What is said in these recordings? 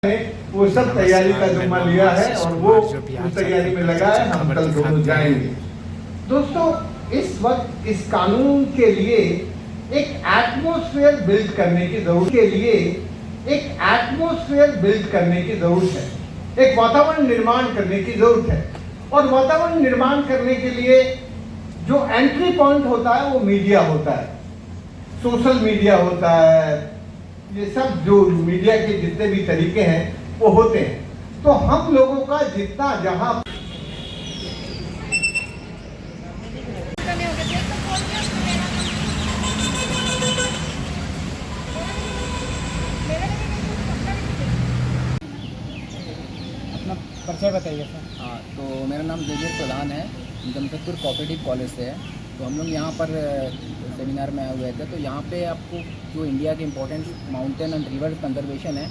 वो सब तैयारी का जिम्मा लिया है और वो उस तैयारी में लगा है। हम कल दोनों जाएंगे। दोस्तों, इस वक्त इस कानून के लिए एक एटमॉस्फेयर बिल्ड करने की जरूरत है, एक वातावरण निर्माण करने की जरूरत है। और वातावरण निर्माण करने के लिए जो एंट्री पॉइंट होता है वो मीडिया होता है, सोशल मीडिया होता है, ये सब जो मीडिया के जितने भी तरीके हैं वो होते हैं। तो हम लोगों का जितना जहां अपना परिचय बताइए सर। हाँ, तो मेरा नाम जेवियर प्रधान है, जमशेदपुर कोऑपरेटिव कॉलेज से है। तो हम लोग यहाँ पर सेमिनार में आए हुए थे। तो यहाँ पे आपको जो इंडिया के important mountain and river conservation है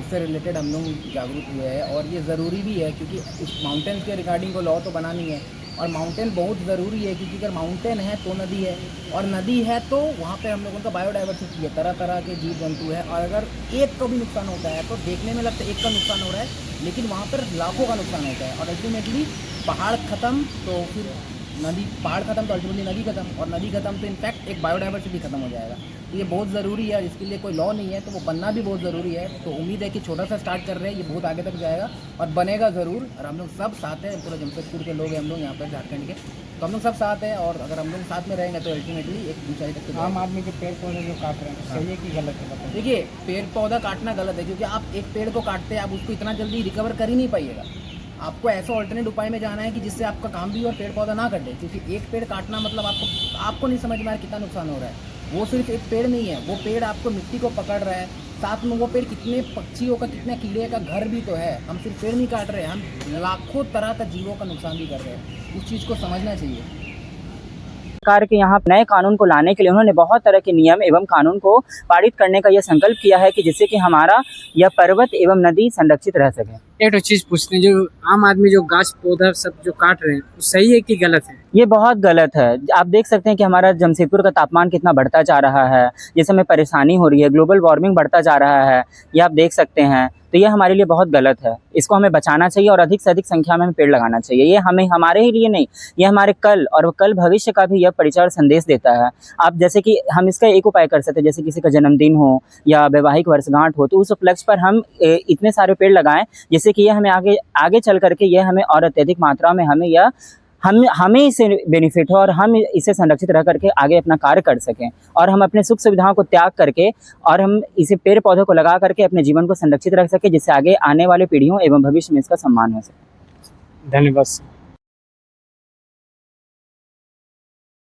उससे रिलेटेड हम लोग जागरूक हुए हैं। और ये ज़रूरी भी है क्योंकि इस माउंटेन के रिगार्डिंग को लॉ तो बनानी है और माउंटेन बहुत ज़रूरी है क्योंकि अगर माउंटेन है तो नदी है और नदी है तो वहाँ पे हम लोगों का बायोडाइवर्सिटी है, तरह तरह के जीव जंतु है। और अगर एक को भी नुकसान होता है तो देखने में लगता है एक का नुकसान हो रहा है, लेकिन वहाँ पर लाखों का नुकसान होता है। और अल्टीमेटली पहाड़ ख़त्म तो फिर नदी, पहाड़ खत्म तो अल्टीमेटली नदी खत्म, और नदी खत्म तो इनफैक्ट एक बायोडाइवर्सिटी खत्म हो जाएगा। तो ये बहुत ज़रूरी है और इसके लिए कोई लॉ नहीं है, तो वो बनना भी बहुत ज़रूरी है। तो उम्मीद है कि छोटा सा स्टार्ट कर रहे हैं, ये बहुत आगे तक जाएगा और बनेगा ज़रूर। और हम लोग सब साथ हैं, पूरा जमशेदपुर के लोग हैं हम लोग यहाँ पर, झारखंड के, तो हम लोग सब साथ हैं। और अगर हम लोग साथ में रहेंगे तो अल्टीमेटली एक ऊंचाई तक। आम आदमी के पेड़ पौधे जो काट रहे हैं सही है कि गलत है बताइए। देखिए, पेड़ पौधा काटना गलत है क्योंकि आप एक पेड़ को काटते हैं, आप उसको इतना जल्दी रिकवर कर ही नहीं पाइएगा। आपको ऐसा ऑल्टरनेट उपाय में जाना है कि जिससे आपका काम भी और पेड़ पौधा ना कटे। क्योंकि एक पेड़ काटना मतलब आपको नहीं समझ में आ रहा कितना नुकसान हो रहा है। वो सिर्फ एक पेड़ नहीं है, वो पेड़ आपको मिट्टी को पकड़ रहा है, साथ में वो पेड़ कितने पक्षियों का, कितने कीड़े का घर भी तो है। हम सिर्फ पेड़ नहीं काट रहे हैं, हम लाखों तरह का जीवों का नुकसान भी कर रहे हैं। उस चीज़ को समझना चाहिए। सरकार के यहाँ नए कानून को लाने के लिए उन्होंने बहुत तरह के नियम एवं कानून को पारित करने का यह संकल्प किया है कि जिससे कि हमारा यह पर्वत एवं नदी संरक्षित रह सके। एक चीज़ पूछते हैं, जो आम आदमी जो गाछ पौधा सब जो काट रहे हैं वो सही है कि गलत है? ये बहुत गलत है। आप देख सकते हैं कि हमारा जमशेदपुर का तापमान कितना बढ़ता जा रहा है, जिससे हमें परेशानी हो रही है, ग्लोबल वार्मिंग बढ़ता जा रहा है, ये आप देख सकते हैं। तो ये हमारे लिए बहुत गलत है, इसको हमें बचाना चाहिए और अधिक से अधिक संख्या में हमें पेड़ लगाना चाहिए। ये हमें, हमारे ही लिए नहीं, ये हमारे कल और कल भविष्य का भी यह परिचय और संदेश देता है। आप जैसे कि हम इसका एक उपाय कर सकते हैं, जैसे किसी का जन्मदिन हो या वैवाहिक वर्षगांठ हो, तो उस उपलक्ष्य पर हम इतने सारे पेड़ लगाएं जिससे कि यह हमें आगे चल करके यह हमें और अत्यधिक मात्रा में हमें इससे बेनिफिट हो और हम इसे संरक्षित रह करके आगे अपना कार्य कर सकें और हम अपने सुख सुविधाओं को त्याग करके और हम इसे पेड़ पौधों को लगा करके अपने जीवन को संरक्षित रख सकें, जिससे आगे आने वाले पीढ़ियों एवं भविष्य में इसका सम्मान हो सके। धन्यवाद।